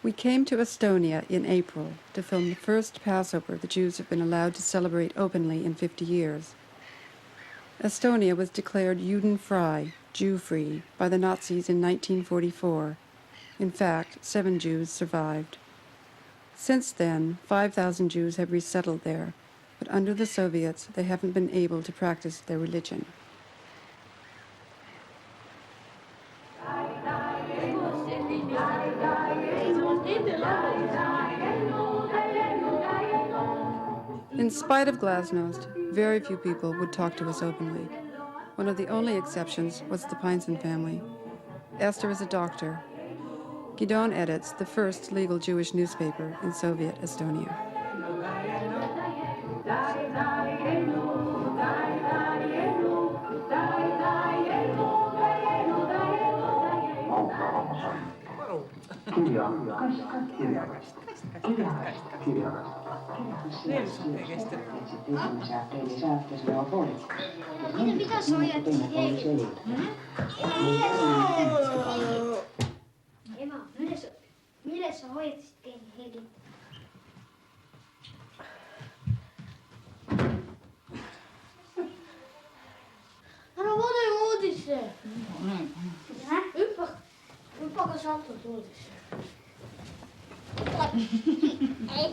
We came to Estonia in April to film the first Passover the Jews have been allowed to celebrate openly in 50 years. Estonia was declared Judenfrei, Jew-free, by the Nazis in 1944. In fact, 7 Jews survived. Since then, 5,000 Jews have resettled there, but under the Soviets, they haven't been able to practice their religion. In spite of Glasnost, very few people would talk to us openly. One of the only exceptions was the Payensons family. Esther is a doctor. Gidon edits the first legal Jewish newspaper in Soviet Estonia. Ema, milles sa hoidsid Hegit? Ära pane uudisse! Hüppa ka satud uudisse. Ei.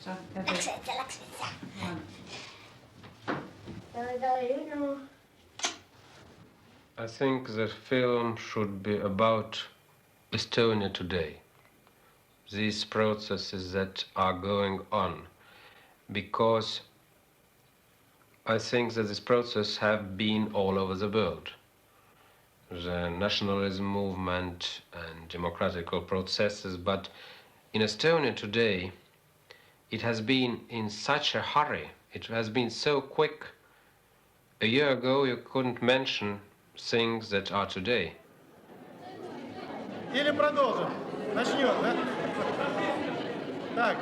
Läksid sa. I think the film should be about Estonia today. These processes that are going on, because I think that this process have been all over the world. The nationalism movement and democratical processes, but in Estonia today, it has been in such a hurry, it has been so quick. A year ago, you couldn't mention things that are today. Или продолжим? Начнем, да? Так.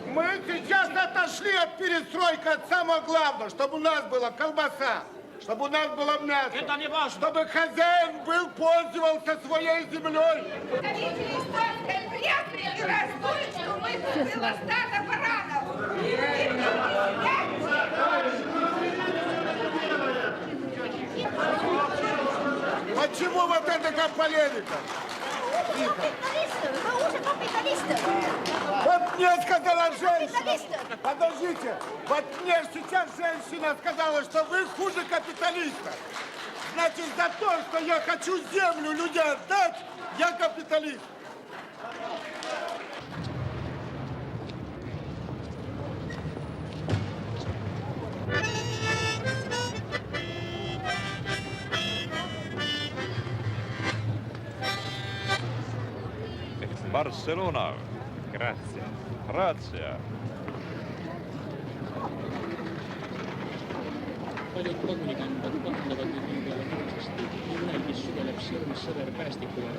Мы сейчас отошли от перестройки, от самого главного, чтобы у нас была колбаса, чтобы у нас было мясо. Это не важно. Чтобы хозяин пользовался своей землей. Правители эстонской приехали и раздули, что мы было стадо баранов. Почему вот эта полемика? Мы уже капиталисты. Вот мне сказала женщина. Подождите. Вот мне сейчас женщина сказала, что вы хуже капиталиста. Значит, за то, что я хочу землю людям отдать, я капиталист. Barcelona. Grazie. Grazie. Paljud pagunikambad kahtlevad nüüd peale hirmsasti. Nii mõnelgi sügeleb sirmis sõber päästikule.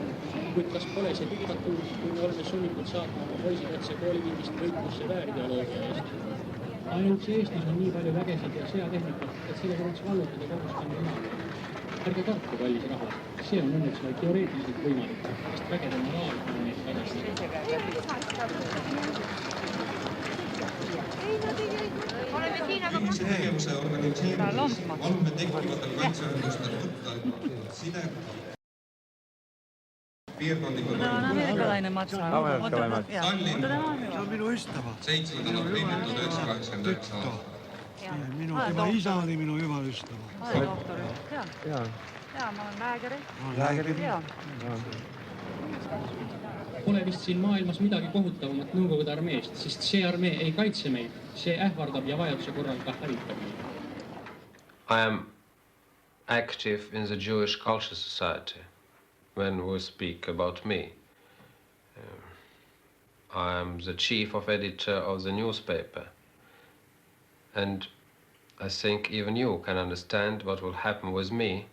Kuid kas pole see diktatuur, kui me oleme sunnitud saatma oma poisid otse koolipingist võitlusse väärideoloogia eest? Ainuüksi Eestis on nii palju vägesid ja sõjatehnikat, et selle tuleks vallutada kogu Skandinaavia. Ärge kartke, kallis rahvas. See on õnneks vaid teoreetiliselt võimalik, sest vägede moraal on neid vägestada. Ühise tegevuse organiseerimisel palume tekkivatel kaitseühendustel võtta side piirkondlikud Tallinn 7. aprillil 1989 aastal. Tema isa oli minu hüva ystävä. Jaa, ma olen läägeri. Läägeri? Jaa. Pole vist siin maailmas midagi kohutavamat Nõukogude armeest, sest see armee ei kaitse meid, see ähvardab ja vajaduse korral ka hävitab meid. I am active in the Jewish Culture Society when we speak about me. I am the chief of editor of the newspaper. And I think even you can understand what will happen with me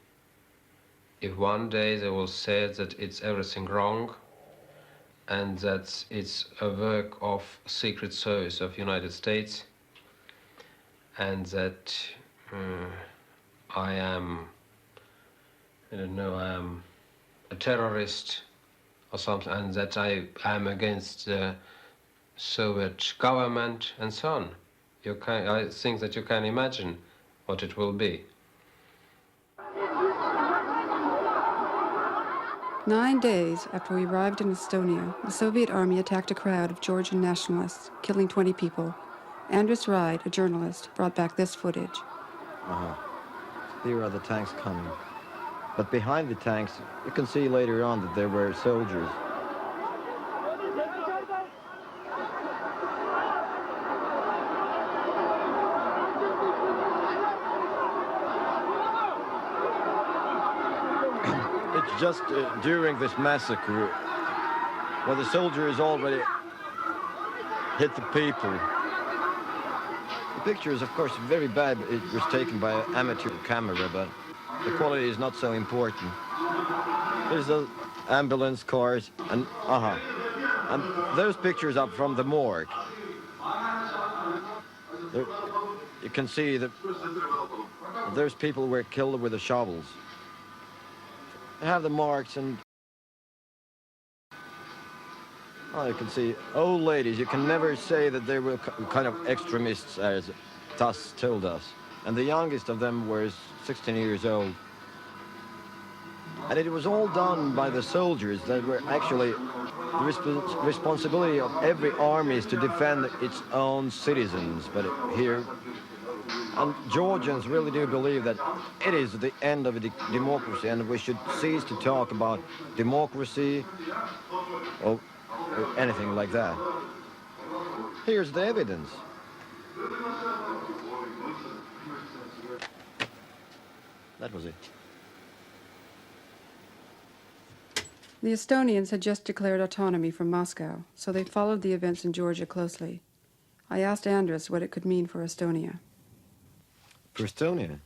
if one day they will say that it's everything wrong and that it's a work of Secret Service of United States and that I am a terrorist, or something, and that I am against the Soviet government and so on. I think that you can imagine what it will be. 9 days after we arrived in Estonia, the Soviet army attacked a crowd of Georgian nationalists, killing 20 people. Andrus Ride, a journalist, brought back this footage. Here are the tanks coming. But behind the tanks, you can see later on that there were soldiers. It's just during this massacre where the soldiers already hit the people. The picture is, of course, very bad. It was taken by an amateur camera, but the quality is not so important. There's the ambulance cars, and and those pictures are from the morgue. There, you can see that those people were killed with the shovels. They have the marks, and you can see old ladies. You can never say that they were kind of extremists, as TASS told us. And the youngest of them was 16 years old. And it was all done by the soldiers that were actually the responsibility of every army is to defend its own citizens. But here, and Georgians really do believe that it is the end of democracy, and we should cease to talk about democracy or anything like that. Here's the evidence. That was it. The Estonians had just declared autonomy from Moscow, so they followed the events in Georgia closely. I asked Andrus what it could mean for Estonia. For Estonia?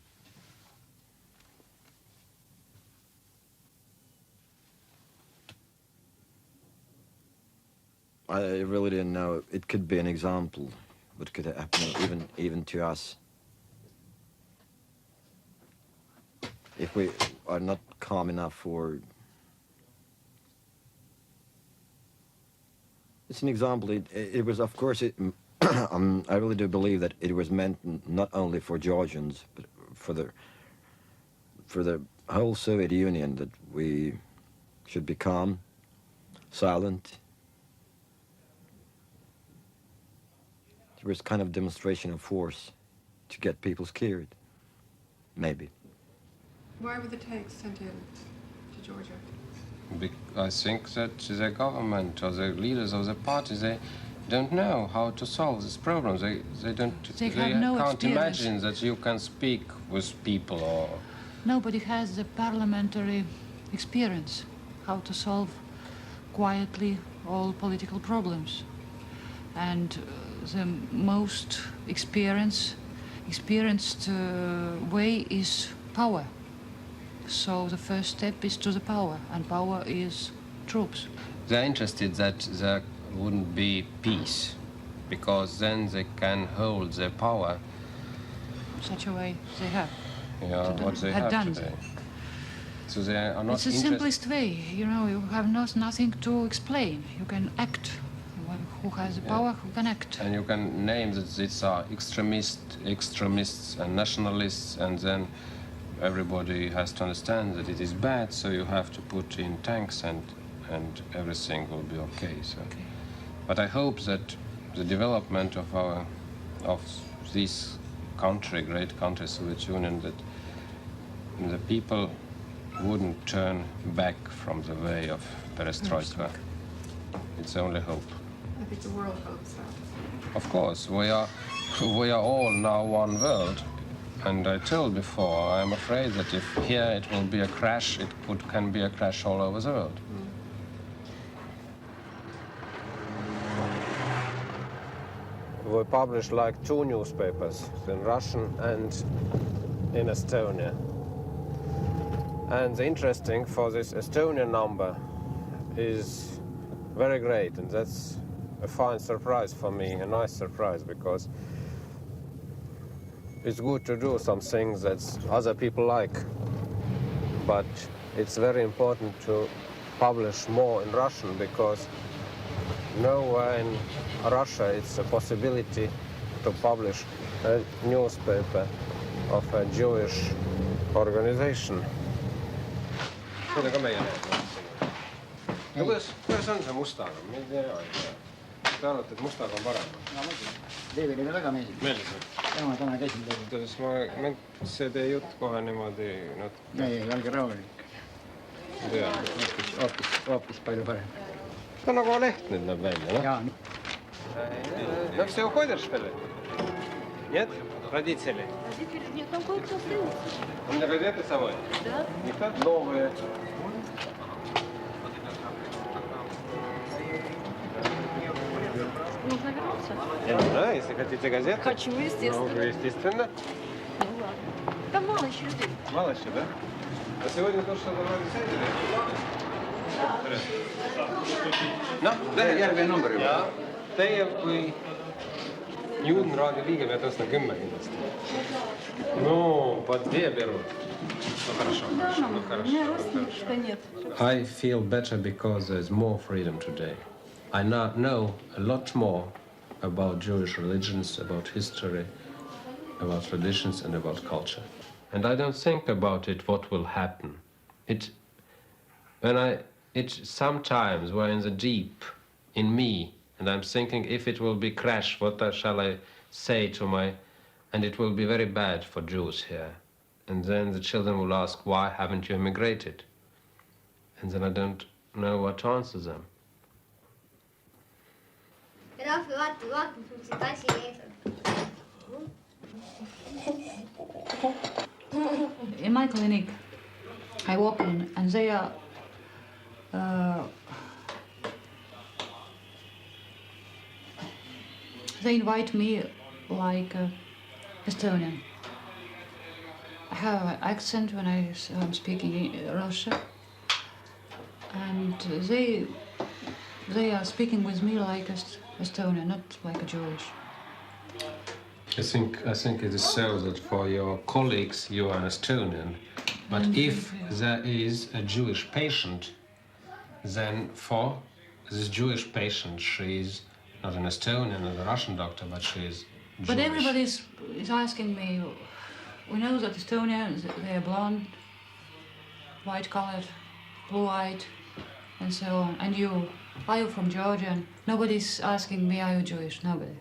I really didn't know. It could be an example. What could happen even to us. If we are not calm enough for... It's an example. It was, of course, I really do believe that it was meant not only for Georgians, but for the whole Soviet Union, that we should be calm, silent. It was kind of demonstration of force to get people scared, maybe. Why were the tanks sent in to Georgia? I think that the government or the leaders of the party, they don't know how to solve this problem. They can't imagine that you can speak with people or... Nobody has the parliamentary experience how to solve quietly all political problems. And the most experienced way is power. So the first step is to the power, and power is troops. They're interested that there wouldn't be peace, because then they can hold their power. Such a way they have. Yeah, what they have done today. So they are not It's the simplest way, you know, you have nothing to explain. You can act. Who has the power, who can act. And you can name that these are extremists and nationalists, and then everybody has to understand that it is bad, so you have to put in tanks and everything will be okay. So. Okay. But I hope that the development of this country, great country, Soviet Union, that the people wouldn't turn back from the way of perestroika. It's only hope. I think the world hopes that. Of course, we are all now one world. And I told before, I'm afraid that if here it will be a crash, can be a crash all over the world. We publish like 2 newspapers, in Russian and in Estonia. And the interesting for this Estonian number is very great, and that's a fine surprise for me, a nice surprise, because it's good to do some things that other people like, but it's very important to publish more in Russian because nowhere in Russia it's a possibility to publish a newspaper of a Jewish organization. Kuidas ka meie no kuidas on see mustaga? Ma ei tea. Te arvate, et mustaga on parem? Davidile väga meeldib. Meeldib? Tema täna käisin David. See teie jutt kohe niimoodi... Ei, olge rahulik. Hoopis palju parem. Ta on nagu leht nüüd näeb välja, no? Jaa. No все уходят, что ли? Нет? Родители? Родители нет, там кое-кто остается. Он не газеты с собой? Да. Никто? Новые. Нужно вернуться? Я не знаю, если хотите газеты. Хочу, естественно. Ну, естественно. Ну ладно. Там мало еще людей. Мало еще, да? А сегодня то, что вроде сядели? No, järgmine number juba. Ja, teie kui Judenraadio liige peate ostma 10 kindlasti. No, под 2 берут. Ну, хорошо, Родственничка нет. I feel better because there's more freedom today. I now know a lot more about Jewish religions, about history, about traditions and about culture. And I don't think about it, what will happen. It sometimes we're in the deep in me, and I'm thinking if it will be crash, what shall I say to my... And it will be very bad for Jews here. And then the children will ask, why haven't you immigrated? And then I don't know what to answer them. In my clinic, I walk in and they are they invite me like Estonian. I have an accent when I'm speaking Russian, and they are speaking with me like Estonian, not like a Jewish. I think it is so that for your colleagues you are an Estonian, but if there is a Jewish patient, then for this Jewish patient she is not an Estonian, not a Russian doctor, but she is Jewish. But everybody is asking me, we know that Estonians, they are blonde, white-colored, blue-eyed, and so on. And you, are you from Georgia? And nobody's asking me, are you Jewish? Nobody.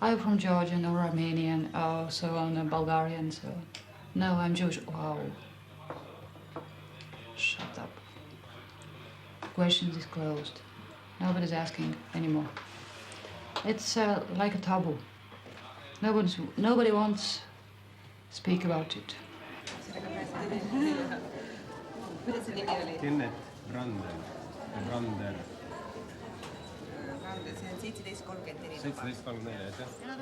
Are you from Georgian or Armenian or so on, Bulgarian, so on? No, I'm Jewish. Wow. Shut up. Questions is closed. Nobody's asking anymore. It's like a taboo. Nobody wants to speak about it. Tinnet Brander.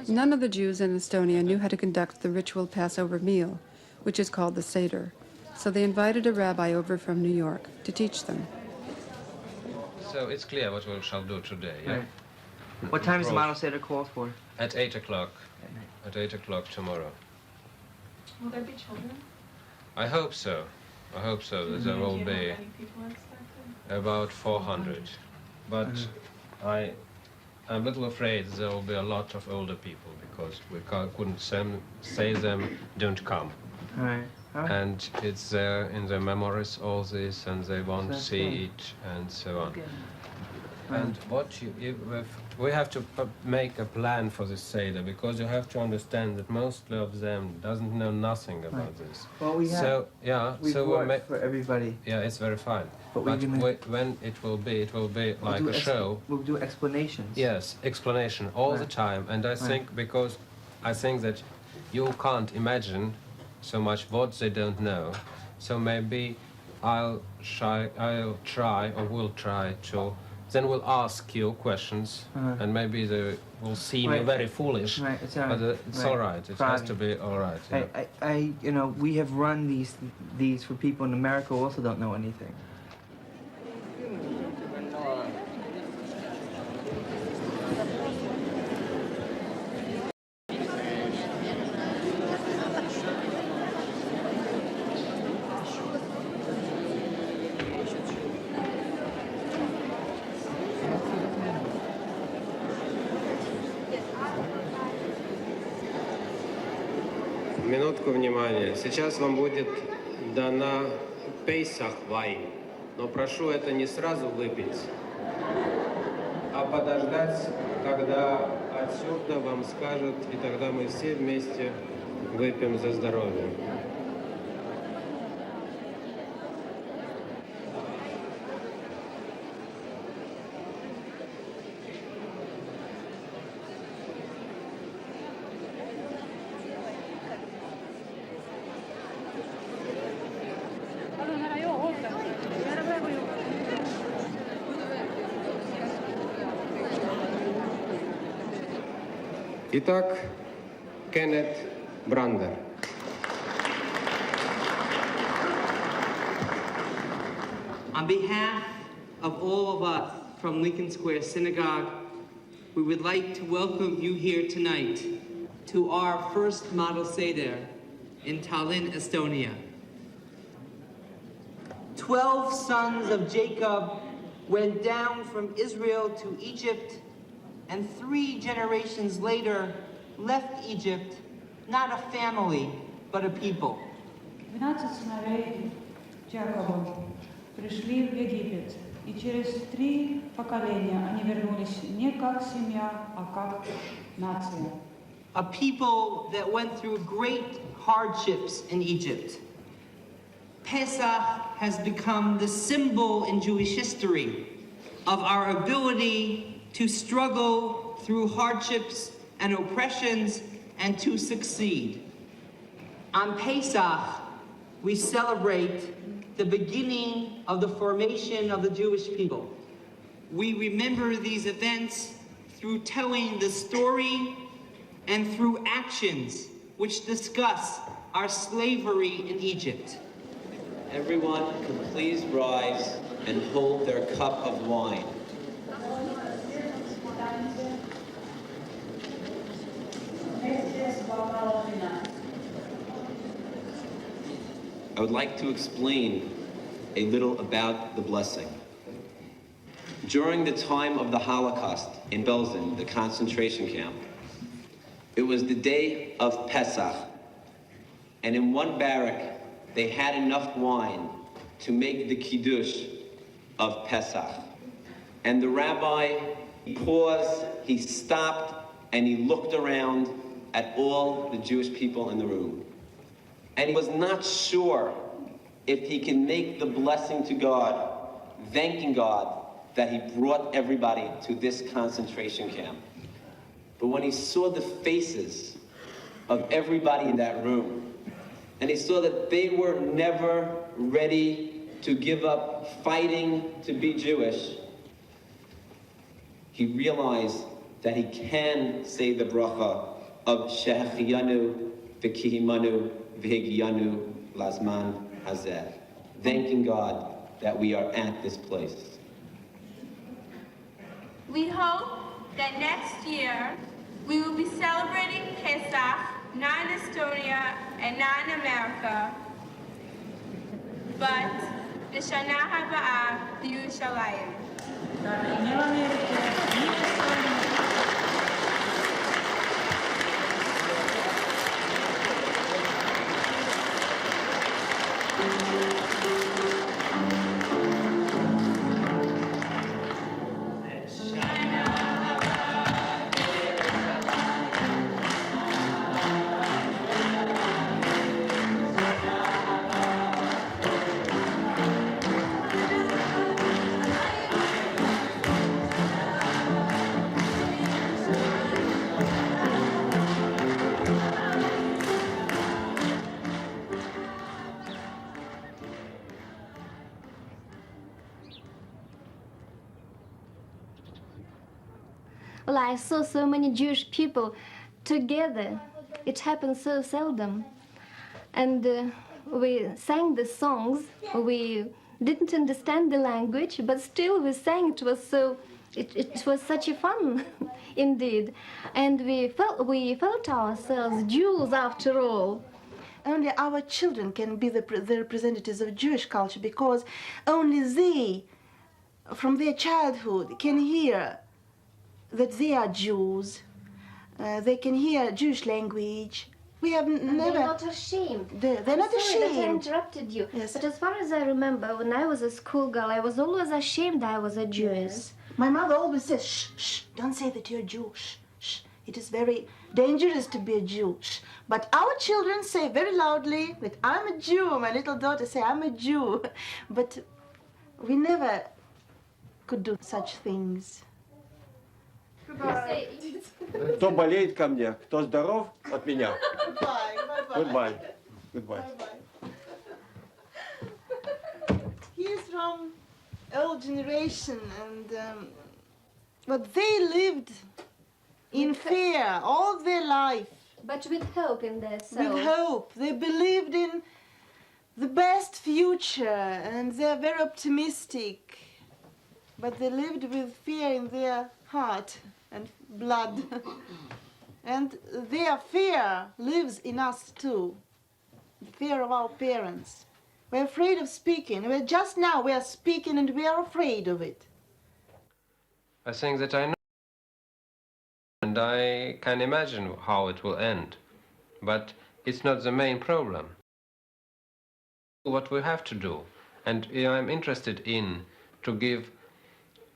None of the Jews in Estonia knew how to conduct the ritual Passover meal, which is called the Seder, so they invited a rabbi over from New York to teach them. So it's clear what we shall do today, yeah? Right. What time is the model Seder called for? At 8 o'clock. At 8 o'clock tomorrow. Will there be children? I hope so. I hope so. That there will be about 400. But I'm a little afraid there will be a lot of older people because we couldn't say them don't come. Right. And it's there in their memories, all this, and they won't see it, and so on. And we have to make a plan for this Seder, because you have to understand that most of them doesn't know nothing about this. Well, we have. We've worked for everybody. Yeah, it's very fine. But when it will be like a show. We'll do explanations. Yes, explanation all the time. And I think because I think that you can't imagine so much what they don't know. So maybe I'll try or will try to. Then we'll ask you questions, and maybe they will seem very foolish. Right, it's all right. But it's all right. It has to be all right. Yeah. We have run these for people in America who also don't know anything. Минутку внимания. Сейчас вам будет дана Pesach wine. Но прошу это не сразу выпить, а подождать, когда отсюда вам скажут, и тогда мы все вместе выпьем за здоровье. Итак, Кеннет Брандер. On behalf of all of us from Lincoln Square Synagogue, we would like to welcome you here tonight to our first model Seder in Tallinn, Estonia. 12 sons of Jacob went down from Israel to Egypt, and 3 generations later left Egypt, not a family, but a people. 12 сыновей Якова пришли в Египет, и через 3 поколения они вернулись не как семья, а как нация. A people that went through great hardships in Egypt. Pesach has become the symbol in Jewish history of our ability to struggle through hardships and oppressions and to succeed. On Pesach, we celebrate the beginning of the formation of the Jewish people. We remember these events through telling the story and through actions which discuss our slavery in Egypt. Everyone can please rise and hold their cup of wine. I would like to explain a little about the blessing. During the time of the Holocaust in Belsen, the concentration camp, it was the day of Pesach, and in one barrack, they had enough wine to make the Kiddush of Pesach. And the rabbi paused, he stopped, and he looked around at all the Jewish people in the room. And he was not sure if he can make the blessing to God, thanking God that he brought everybody to this concentration camp. But when he saw the faces of everybody in that room, and he saw that they were never ready to give up fighting to be Jewish, he realized that he can say the bracha of Shehechiyanu v'kihimanu v'hegiyanu lazman hazeh, thanking God that we are at this place. We hope that next year we will be celebrating Pesach, not in Estonia and not in America, but B'Shana Haba'ah b'Yerushalayim. Well, I saw so many Jewish people together. It happens so seldom. And we sang the songs. We didn't understand the language, but still we sang. It was so, it was such a fun, indeed. And we felt ourselves Jews after all. Only our children can be the representatives of Jewish culture, because only they, from their childhood, can hear that they are Jews. They can hear Jewish language, We have never... They're not ashamed. They're not Sorry that I ashamed. interrupted you. Yes. But as far as I remember, when I was a schoolgirl, I was always ashamed I was a Jewess. My mother always says, shh, shh, don't say that you're Jew, shh, shh. It is very dangerous to be a Jew, shh. But our children say very loudly that I'm a Jew. My little daughter say I'm a Jew. But we never could do such things. Кто болеет ко мне, кто здоров от меня. Goodbye. Goodbye. He's from old generation, and but they lived in fear all their life. But with hope in their soul. With hope. They believed in the best future, and they're very optimistic. But they lived with fear in their heart and blood. And their fear lives in us too. The fear of our parents. We're afraid of speaking. Just now we are speaking and we are afraid of it. I think that I know, and I can imagine how it will end. But it's not the main problem. What we have to do, and I'm interested in to give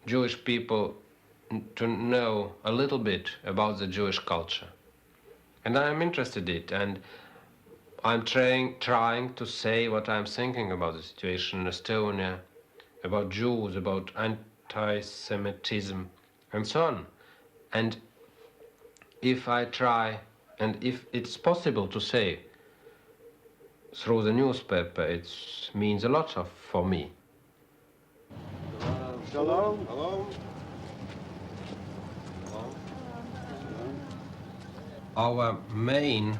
Jewish people to know a little bit about the Jewish culture. And I'm interested in it, and I'm trying to say what I'm thinking about the situation in Estonia, about Jews, about anti-Semitism, and so on. And if I try, and if it's possible to say through the newspaper, it means a lot for me. Shalom. Hello. Our main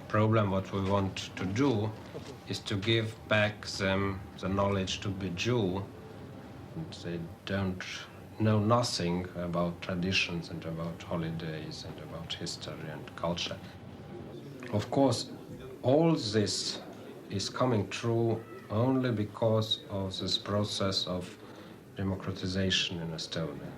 problem, what we want to do, is to give back them the knowledge to be Jew. They don't know nothing about traditions and about holidays and about history and culture. Of course, all this is coming true only because of this process of democratization in Estonia.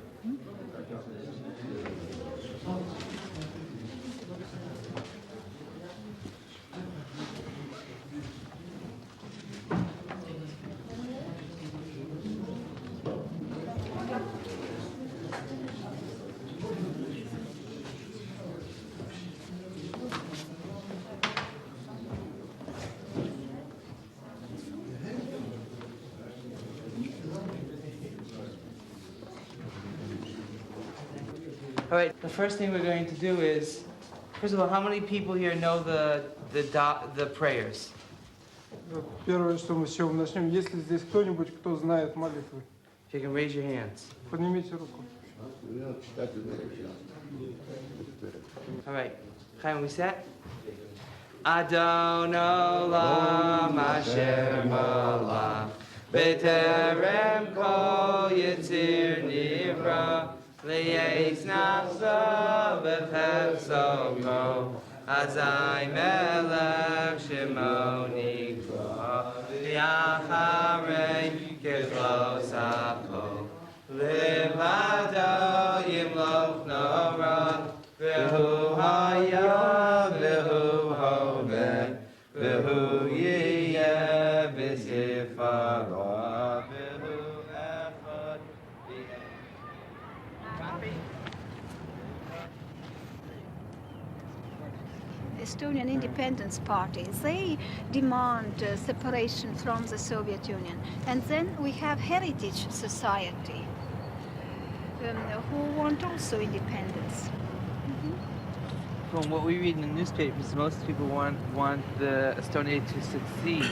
All right, the first thing we're going to do is, first of all, how many people here know the prayers? Первое, что мы с чего начнем, есть ли здесь кто-нибудь, кто знает молитвы? If you can raise your hands. Поднимите руку. All right, Chaim, we set? Adon olam asher malach b'terem kol yitzir nivra Li'ez nafso b'pefsoko Azai melech shemo nikra Li'acharei kechlos ha'kol Livado yimloch nora V'hu haya v'hu hoveh V'hu yiyeh b'sifara V'hu echad Estonian independence party, they demand separation from the Soviet Union. And then we have Heritage Society, who want also independence. From what we read in the newspapers, most people want the Estonia to secede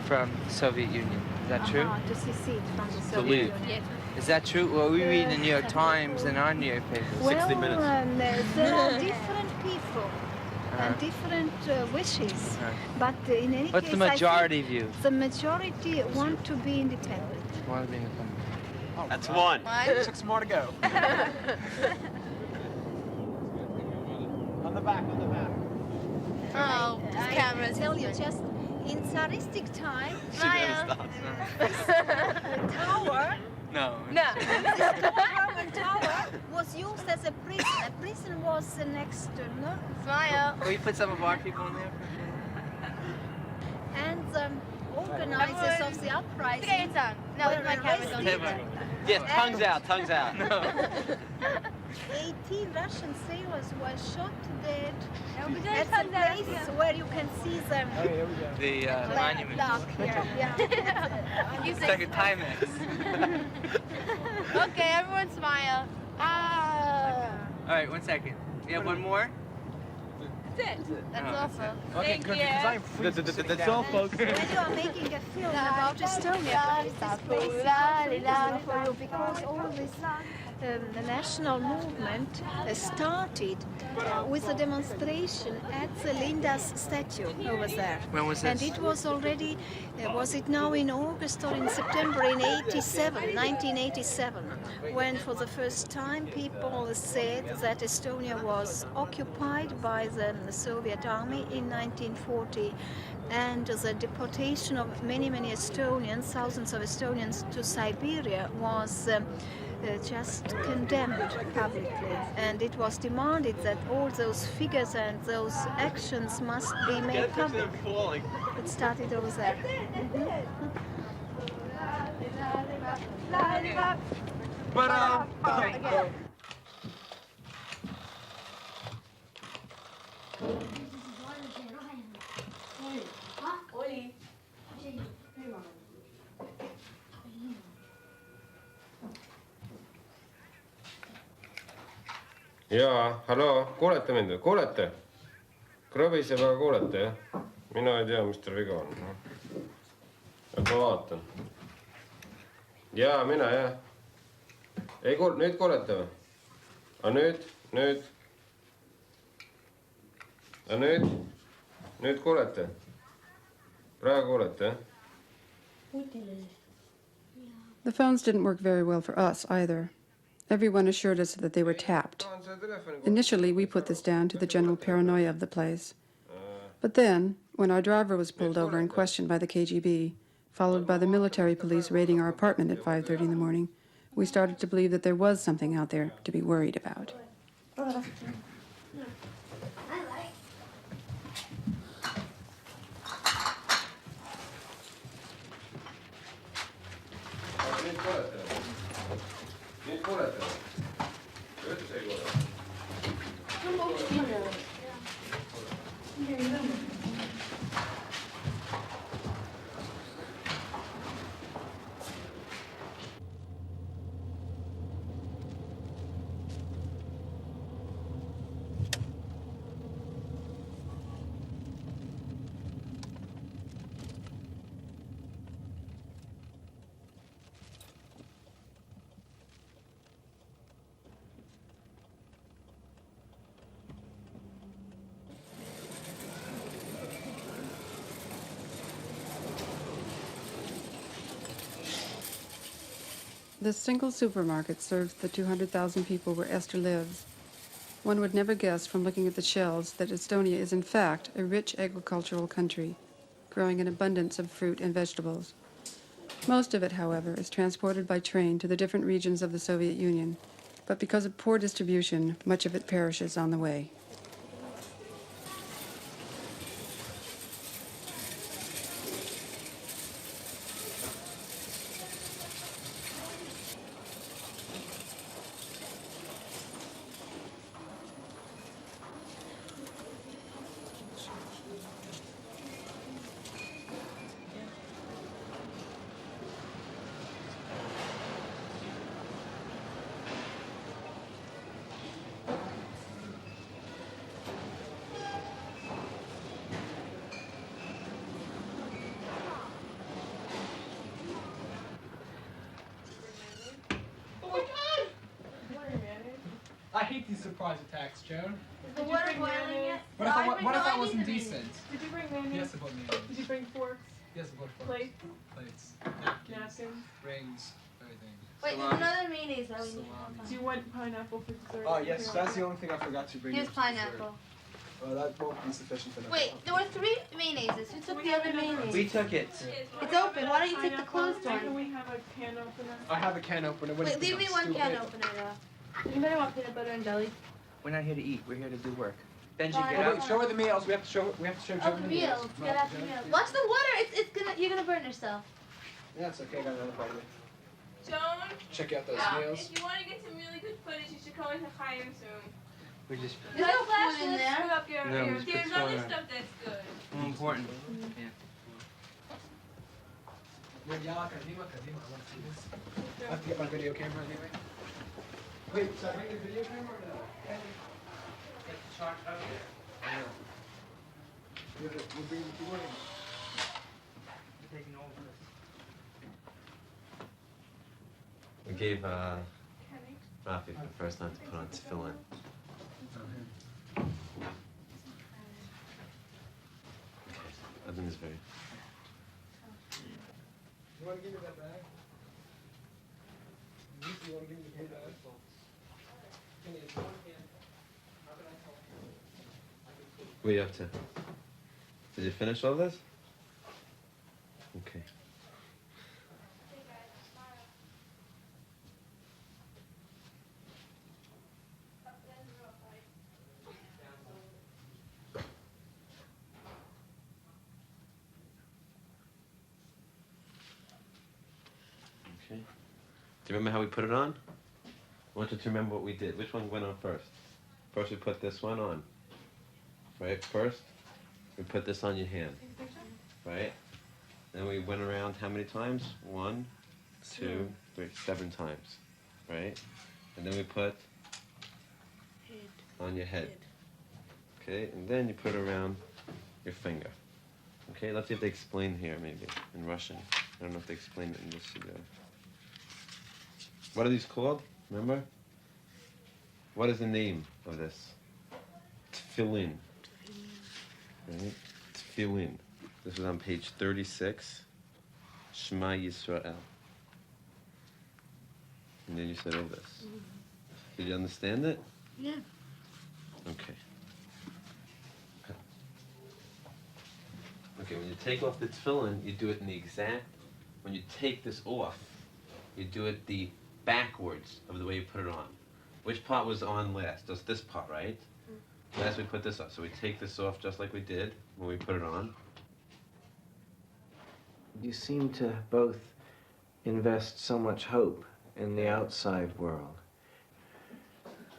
from the Soviet Union. Is that true? To secede from the Soviet Union. Yes. Is that true? Well, we read in the New York Times and our newspapers. Well, 60 minutes. There are different people and different wishes, but in any What's case, the majority I think view? the majority want to be independent. Want to be independent. That's one. 6 more to go. On the back. Oh, this camera is tell you just in Tsaristic time, this tower. No. This Roman tower was was used as a prison. A prison was next to no. Smile. We put some of our people in there. And the organizers of the uprising No, were my camera's on. arrested. Yes, tongues out, tongues out. 18 Russian sailors were shot dead we did at tongues the out, place yeah. where you can see them. Oh, here we go. The monument. Block here, yeah. It's like a Timex. Okay, everyone smile. Ah. All right, 1 second. You have one more? That's it. That's awesome. Okay, Thank good, you. because I'm freezing. That's all, folks. When you are making a film about Estonia, this is basically for you because all this the national movement started with a demonstration at the Linda's statue over there. When was And this? it was already, was it now in August or in September in 1987, when for the first time people said that Estonia was occupied by the Soviet army in 1940, and the deportation of many Estonians, thousands of Estonians to Siberia was just condemned publicly, and it was demanded that all those figures and those actions must be made public. It started over there. jaa, halloo, kuulete mind või? Kuulete? Krõbiseb, aga kuulete, jah? Mina ei tea, mis teil viga on. Et ma vaatan. Jaa, mina, jah. Ei kuul-, nüüd kuulete või? A nüüd? A nüüd? Nüüd kuulete? Praegu kuulete, jah? The phones didn't work very well for us either. Everyone assured us that they were tapped. Initially, we put this down to the general paranoia of the place. But then, when our driver was pulled over and questioned by the KGB, followed by the military police raiding our apartment at 5:30 in the morning, we started to believe that there was something out there to be worried about. Nüüd kuulete? Üldse ei kuule. This single supermarket serves the 200,000 people where Esther lives. One would never guess from looking at the shelves that Estonia is in fact a rich agricultural country, growing an abundance of fruit and vegetables. Most of it, however, is transported by train to the different regions of the Soviet Union, but because of poor distribution, much of it perishes on the way. I hate these surprise attacks, Joan. Is the water boiling yet? What if I wasn't decent? Did you bring mayonnaise? Yes, I brought mayonnaise. Did you bring forks? Yes, I brought forks. Plates? Plates. Napkins? Rings. Everything. Wait, there's another mayonnaise that we need. Do you want pineapple for dessert? Oh, yes, that's the only thing I forgot to bring. Here's pineapple. That won't be sufficient for now. Wait, there were 3 mayonnaises. Who took the other mayonnaise? We took it. It's open. Why don't you take the closed Can one? we have a can opener? I have a can opener. Wait, leave me one can opener though. Anybody want peanut butter and jelly? We're not here to eat. We're here to do work. Benji, Fine. get Wait, up. show her the meals. We have to show Oh, Joan the the meals. meals. Get out the meals. Watch the water. You're gonna burn yourself. Yeah, it's okay. I got another part of it. Joan, Check out those meals. if you want to get some really good footage, you should come into Chaim soon. We're just There's no food in there. Screw up your, No, we just put there's other soda. stuff that's good. more important. Yeah. I want to see this. I have to get my video camera anyway. Wait, should I bring the video camera or no? I know. We're bringing the one. We gave Rafi for the first time to put on tefillin. Okay, I think it's very. You want to give me that bag? You want to give me the blue bag? Kenny, it's one hand. How can I help you? What are you up to? Did you finish all this? Okay. Okay. Do you remember how we put it on? I want you to remember what we did. Which one went on first? First we put this one on. Right? First, we put this on your hand. Right? Then we went around how many times? 1, 2, 3, 7 times. Right? And then we put on your head. Okay? And then you put around your finger. Okay? Let's see if they explain here, maybe, in Russian. I don't know if they explain it in this video. What are these called? Remember? What is the name of this? Tefillin. Right? Tefillin. This was on page 36. Shema Yisrael. And then you said all this. Did you understand it? Yeah. Okay. Okay, when you take off the tefillin, you do it in the exact. When you take this off, you do it the backwards of the way you put it on. Which part was on last? Just this part, right? Last we put this on. So we take this off just like we did when we put it on. You seem to both invest so much hope in the outside world.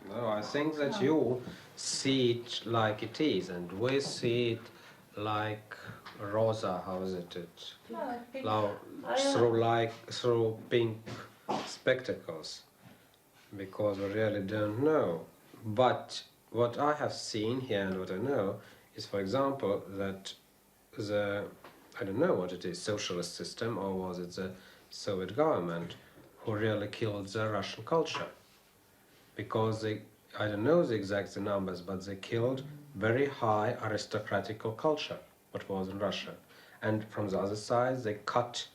No, I think that you see it like it is, and we see it like rosa. How is it? Through pink spectacles, because we really don't know. But what I have seen here and what I know is, for example, that I don't know what it is, socialist system, or was it the Soviet government who really killed the Russian culture? Because I don't know the exact numbers, but they killed very high aristocratical culture, what was in Russia. And from the other side, they cut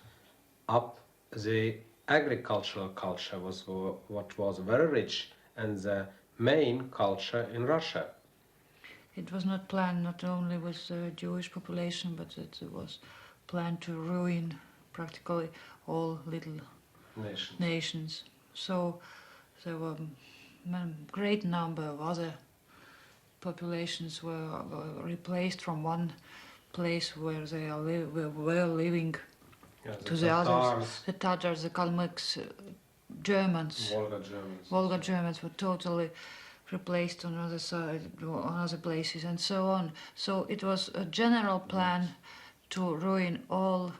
up the agricultural culture, what was very rich, and the main culture in Russia. It was not planned not only with the Jewish population, but it was planned to ruin practically all little nations. So there were a great number of other populations were replaced from one place where they were living to the others. The Tatars, the Kalmyks, Germans, Volga Germans were totally replaced on other side, on other places, and so on. So it was a general plan to ruin all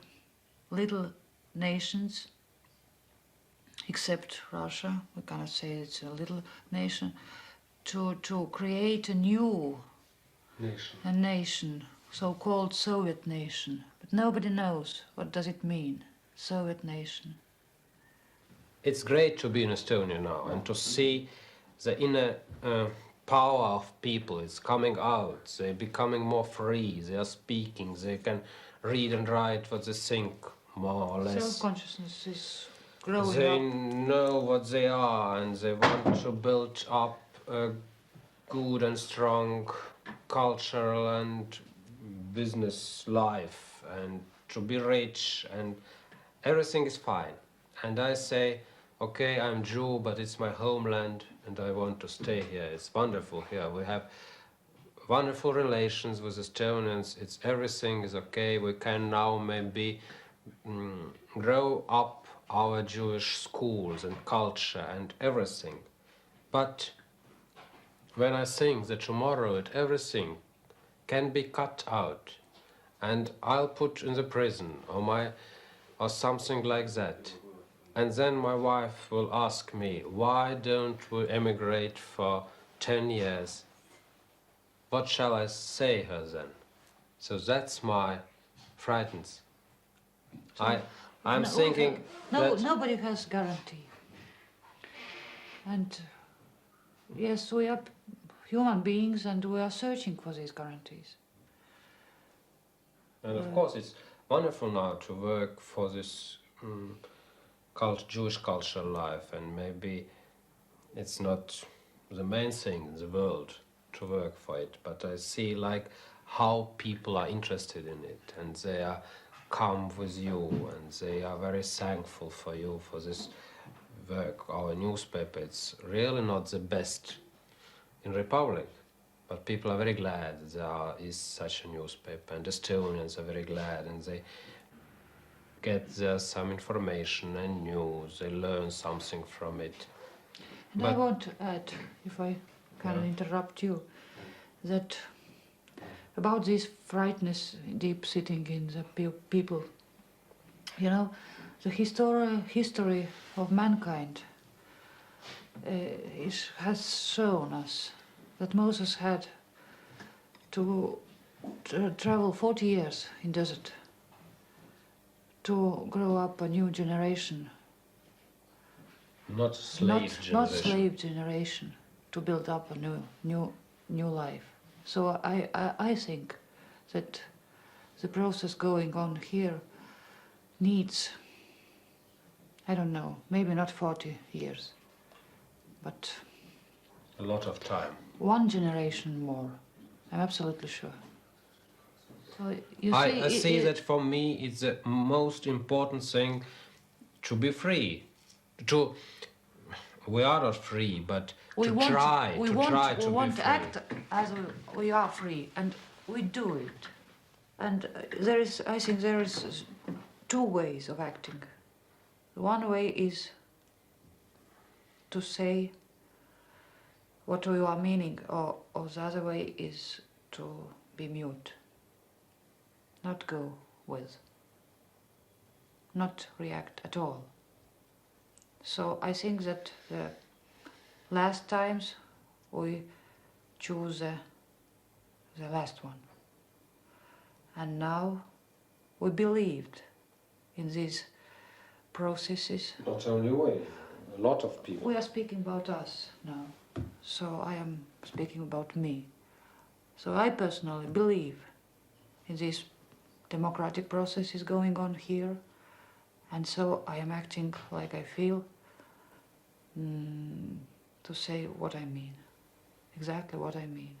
little nations, except Russia. We cannot say it's a little nation. To create a new nation, so-called Soviet nation. But nobody knows what does it mean, Soviet nation. It's great to be in Estonia now and to see the inner power of people is coming out. They're becoming more free. They are speaking. They can read and write what they think, more or less. Self-consciousness is growing They up. know what they are, and they want to build up a good and strong cultural and business life, and to be rich, and everything is fine. And I say, okay, I'm Jew, but it's my homeland. and I want to stay here. It's wonderful here. We have wonderful relations with Estonians. It's everything is okay. We can now maybe grow up our Jewish schools and culture and everything. But when I think that tomorrow everything can be cut out, and I'll put in the prison or something like that, and then my wife will ask me, why don't we emigrate for 10 years? What shall I say her then? So that's my frightens. So I'm thinking that nobody has guarantee. And yes, we are human beings and we are searching for these guarantees. And of course, it's wonderful now to work for this Jewish cultural life, and maybe it's not the main thing in the world to work for it, but I see like how people are interested in it, and they are come with you, and they are very thankful for you for this work. Our newspaper, it's really not the best in Republic, but people are very glad there is such a newspaper, and Estonians are very glad, and they get there some information and news, they learn something from it. And I want to add, if I can interrupt you, that about this frightness deep sitting in the people, you know, the history of mankind has shown us that Moses had to travel 40 years in desert to grow up a new generation. Not slave generation, to build up a new life. So I think that the process going on here needs, I don't know, maybe not 40 years, but a lot of time. One generation more, I'm absolutely sure. So you I see that for me it's the most important thing to be free. We are not free, but we to want try to be free. Act as we are free, and we do it. And I think there is two ways of acting. One way is to say what we are meaning, or the other way is to be mute, not go with, not react at all. So I think that the last times we choose the last one. And now we believed in these processes. Not only we, a lot of people. We are speaking about us now. So I am speaking about me. So I personally believe in these democratic processes going on here. And so I am acting like I feel, to say what I mean, exactly what I mean.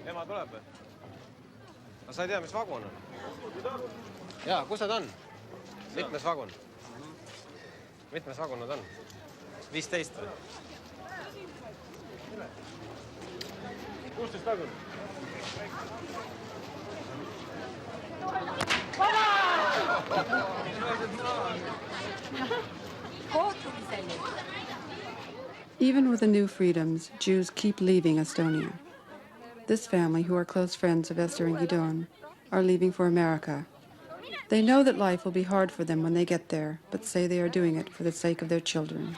Ema tuleb või? No sa ei tea, mis vagun on? Jaa, kus nad on? Mitmes vagun? Mitmes vagun nad on? 15 või? 16 vagun. Even with the new freedoms, Jews keep leaving Estonia. This family, who are close friends of Esther and Gidon, are leaving for America. They know that life will be hard for them when they get there, but say they are doing it for the sake of their children.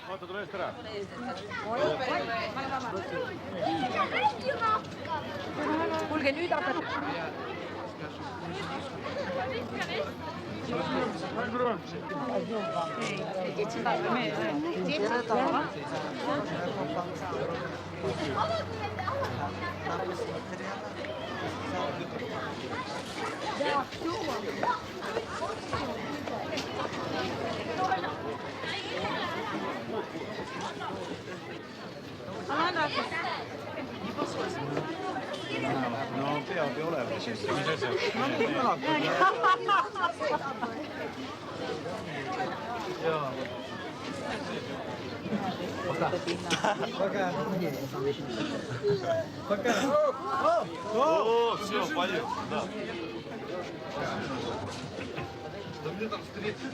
peab ju olema. О, все, поехали, да. Да мне там встретиться.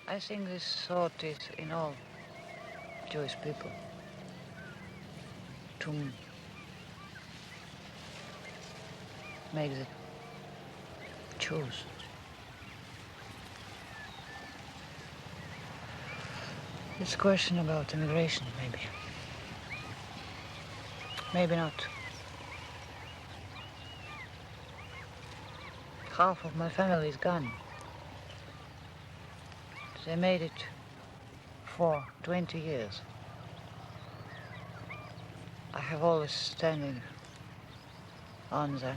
I think this thought is in all Jewish people to make the choose. It's a question about immigration, maybe. Maybe not. Half of my family is gone. They made it for 20 years. I have always standing on the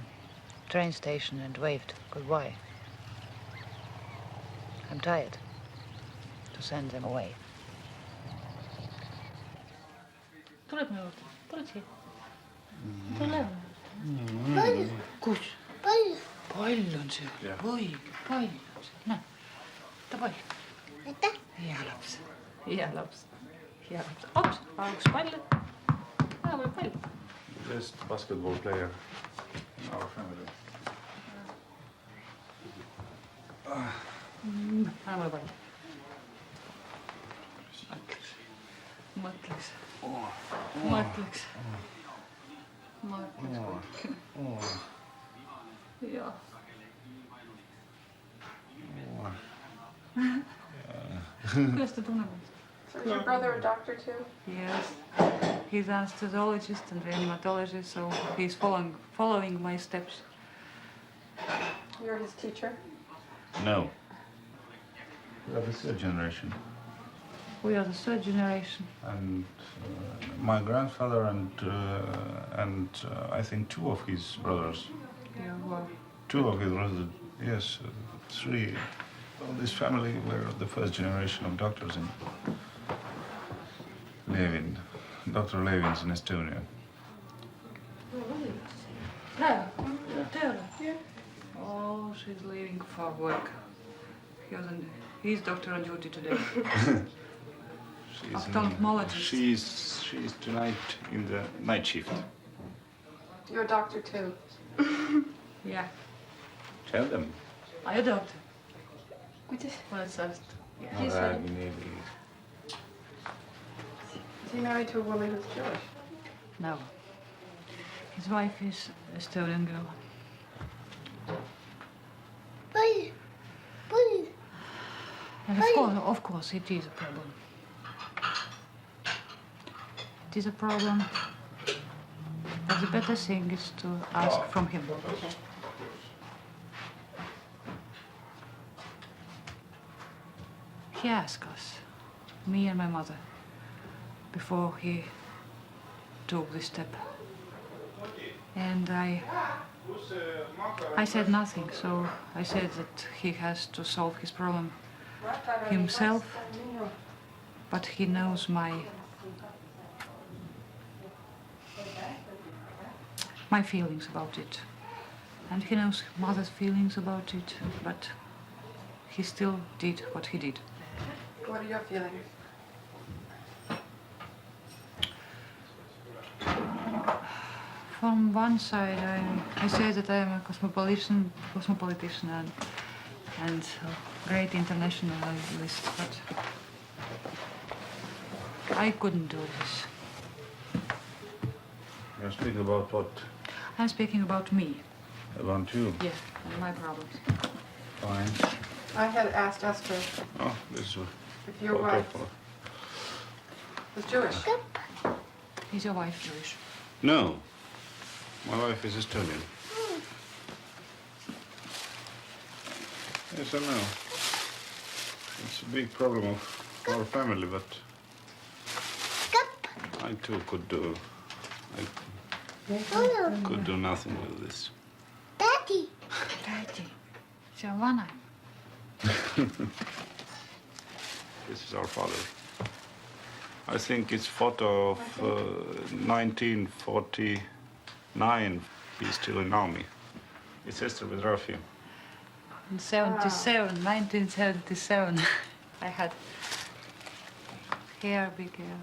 train station and waved goodbye. I'm tired to send them away. Tuleb me juurde, tuled siia? Tule. Kus? Pall on seal, oi, pall on seal, näe, võta pall. Hea laps, hea laps, hea laps. Ops, aluks palle. Võib pall. Best basketball player in our family. Anna mulle pall. Mõtleks. Jah. Kuidas ta tunneb? So is your brother a doctor too? Yes. He's an anesthesiologist and reanimatologist, so he's following my steps. You're his teacher? No. We are the third generation. We are the third generation. And my grandfather and I think two of his brothers. Yeah, well. Two of his brothers, yes, three. Well, this family were the first generation of doctors in Levin, Dr. Levin's in Estonia. Oh, she's leaving for work. He's doctor on duty today. She's tonight in the night shift. You're a doctor too? Yeah. Tell them. Are you a doctor? Well, it's just... Is he married to a woman who's Jewish? No. His wife is a Estonian girl. And of course, it is a problem. It is a problem, but the better thing is to ask from him. He asked us, me and my mother, before he took this step. And I said nothing, so I said that he has to solve his problem himself, but he knows my feelings about it. And he knows mother's feelings about it, but he still did what he did. What are your feelings? From one side, I say that I am a cosmopolitan and a great internationalist, but I couldn't do this. You're speaking about what? I'm speaking about me. About you? Yes, and my problems. Fine. I had asked Esther Oh, this is if your wife was Jewish. Is your wife Jewish? No. My wife is Estonian. Yes, I know. It's a big problem of our family, but I too could do nothing with this. Daddy. See on vanaema. This is our father. I think it's photo of 1949. He's still in army. It's Esther with Rafi. In 1977, I had hair, big hair.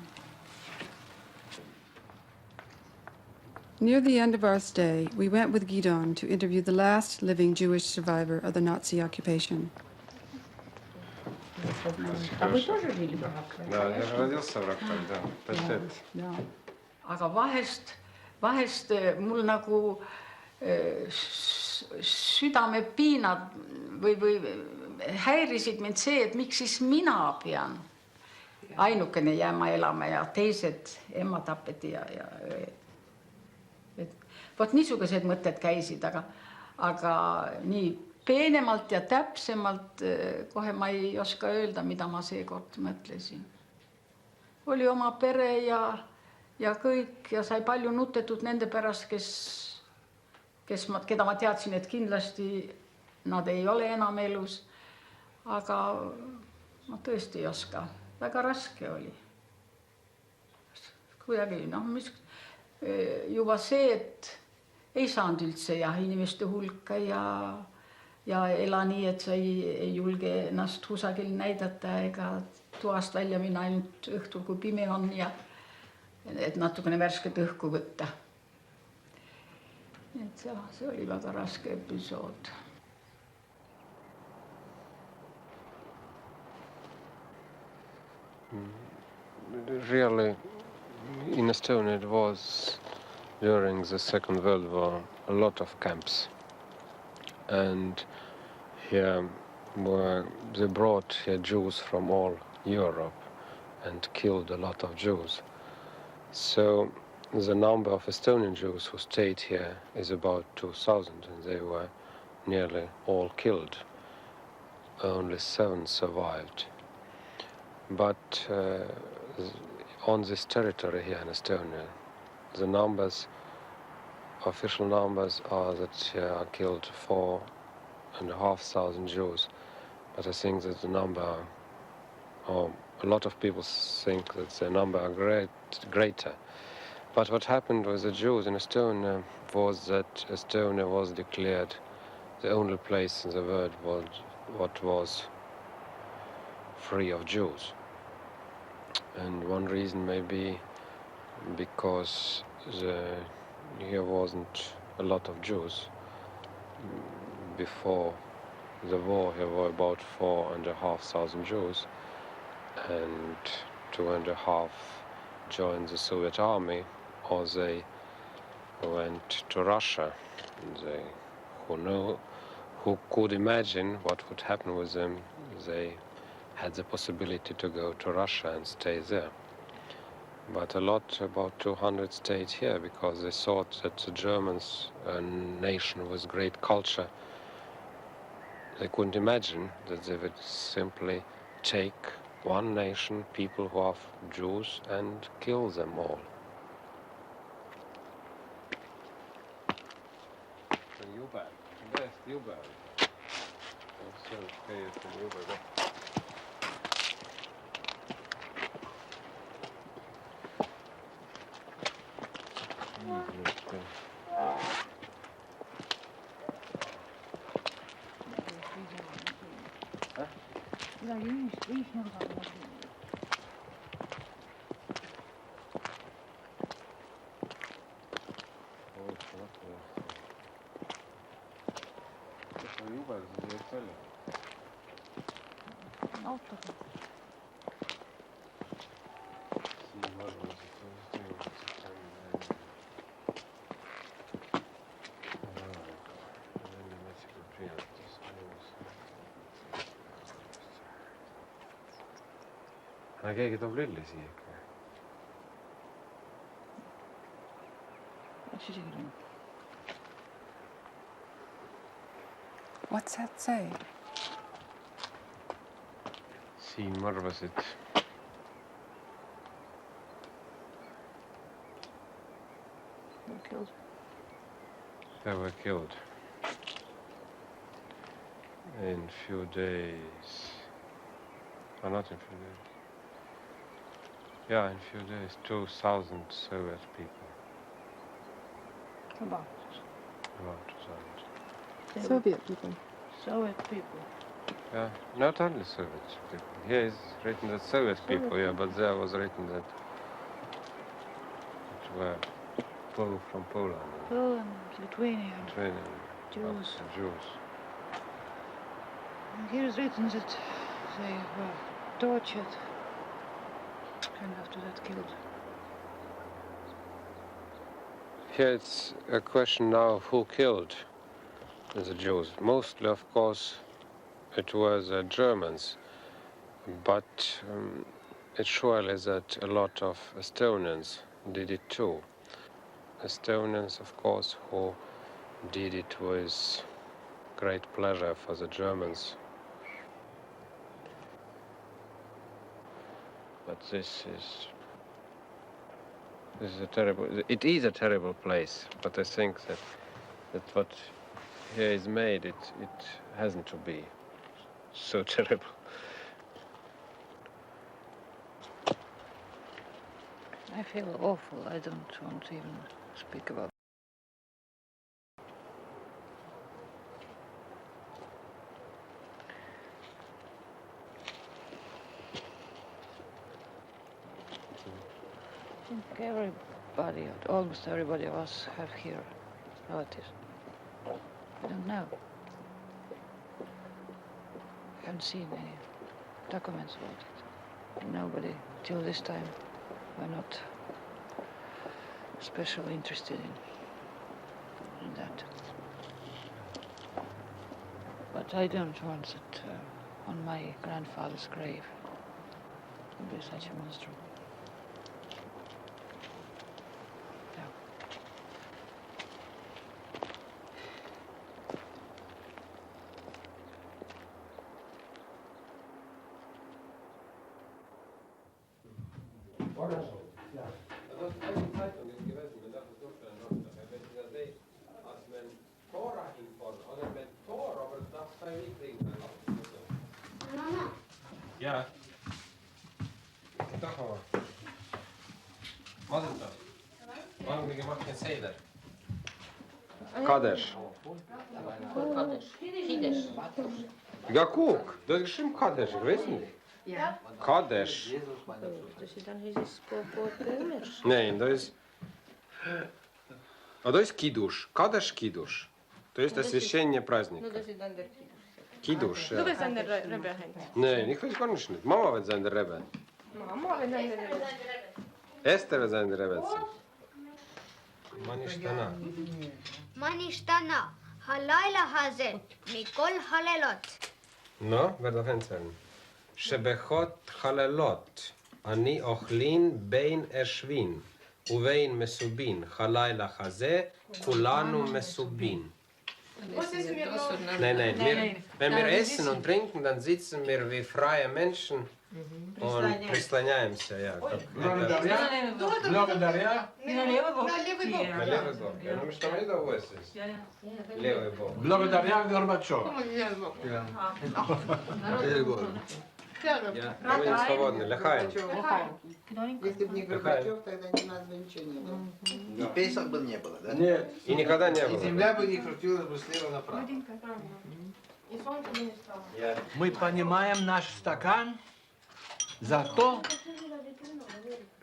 Near the end of our stay, we went with Gidon to interview the last living Jewish survivor of the Nazi occupation. А вы тоже жили в Ракове? Да, я же родился в Ракове, да. 5 лет. Aga vahest mul nagu südamepiinad või häirisid mind see, et miks siis mina pean ainukene jääma elama ja teised emma tapeti ja et vot niisugused mõtted käisid, aga nii peenemalt ja täpsemalt kohe ma ei oska öelda, mida ma seekord mõtlesin. Oli oma pere ja kõik ja sai palju nutetud nende pärast, keda ma teadsin, et kindlasti nad ei ole enam elus, aga ma tõesti ei oska. Väga raske oli. Kuidagi, juba see, et ei saanud üldse inimeste hulka ja ela nii, et sa ei julge ennast kusagil näidata ega toast välja minna ainult õhtul, kui pime on ja et natukene värsket õhku võtta. Et see oli väga raske episood. Really, in Estonia it was, during the Second World War, a lot of camps. And here they brought here Jews from all Europe and killed a lot of Jews. So the number of Estonian Jews who stayed here is about 2,000, and they were nearly all killed. Only 7 survived. But on this territory here in Estonia, the numbers, official numbers, are that here are killed 4,500 Jews. But I think that the number, a lot of people think that the number are greater. But what happened with the Jews in Estonia was that Estonia was declared the only place in the world what was free of Jews. And one reason may be because here wasn't a lot of Jews. Before the war, here were about 4,500 Jews, and 2,500 joined the Soviet army, or they went to Russia. Who could imagine what would happen with them? They had the possibility to go to Russia and stay there. But a lot, about 200, stayed here because they thought that the Germans, a nation with great culture, they couldn't imagine that they would simply take one nation, people who are Jews, and kill them all. Keegi toob lilli siia ikka. What's that say? Siin mõrvasid Killed. they were killed in few days. Oh, not in few days. Yeah, in few days, 2,000 Soviet people. About. About 2,000. Soviet people. Soviet people. Yeah, not only Soviet people. Here is written that Soviet people, yeah, but there was written that it were people from Poland. Poland, Lithuania, Lithuania, Jews. Jews. And here is written that they were tortured and after that killed. Here it's a question now of who killed the Jews. Mostly, of course, it was Germans, but it's surely that a lot of Estonians did it too. Estonians, of course, who did it with great pleasure for the Germans. But this is a terrible, it is a terrible place, but I think that what here is made, it hasn't to be so terrible. I feel awful. I don't want to even speak about it. I think everybody, almost everybody of us have here relatives. I don't know. I haven't seen any documents about it. Nobody, till this time, were not especially interested in that. But I don't want that on my grandfather's grave would be such a monster. Ja. Dag hoor. Wat is dat? Waarom heb je gemaakt geen seder? Kadesh. Ja, guck, das ist schon Kadesh, ich weiß nicht. Ja. Kadesh. Nein, das ist... А то есть кидуш. Кадеш кидуш. То есть освящение праздника. Кидуш. Du bist an der Rebbe hängt. Nein, ich weiß gar nicht. Mama wird sein der Rebbe. Mama, wenn an der Rebbe. Esther wird sein der Rebbe. Mani Shtana. מה נשתנה? הלילה הזה מכל הלילות. No, wer darf erzählen? שבחות חללות, אני אוכלין בין אשבין ובין מסובין, הלילה הזה כולנו מסובין. Nein, wenn wir essen und trinken, dann sitzen wir wie freie Menschen und прислоняемся. Ja. Благодаря. На левый бок. Ну что, мы это увозим? Левый бок. Благодаря Горбачеву. Я будем свободны. Лехаем. Если бы не Горбачев, тогда ни нас бы ничего не было. И Песах бы не было, да? Нет. И никогда не И было. земля бы не крутилась бы слева направо. Мы понимаем наш стакан за то,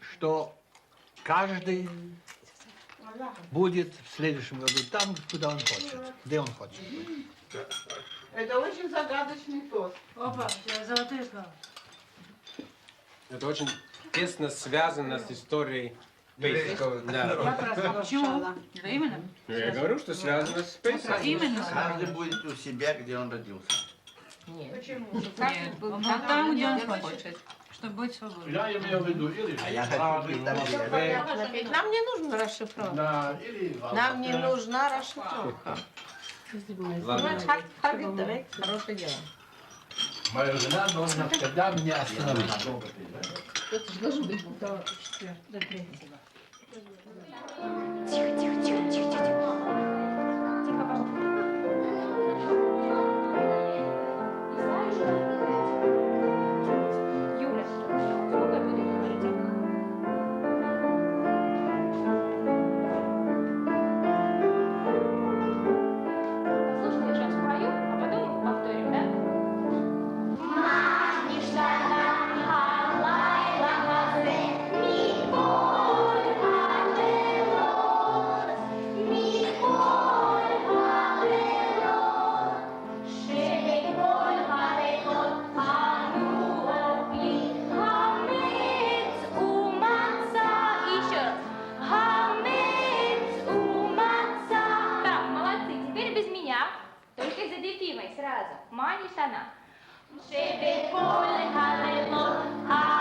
что каждый будет в следующем году там, куда он хочет, где он хочет быть. Это очень загадочный тост. Опа, золотые слова. Это очень тесно связано с историей Пейсакова. Да. Почему? Да именно. Я говорю, что связано с Пейсаком. Именно. Каждый будет у себя, где он родился. Нет. Почему? Нет, там, где он хочет. чтобы быть свободным. Я имею в виду или А я хочу быть там, где Нам не нужна расшифровка. Да, или Нам не нужна расшифровка. Хагит, давай, хорошее дело. Моя жена должна всегда меня остановить. Кто-то же должен быть до 4, Шебеколь, халелот,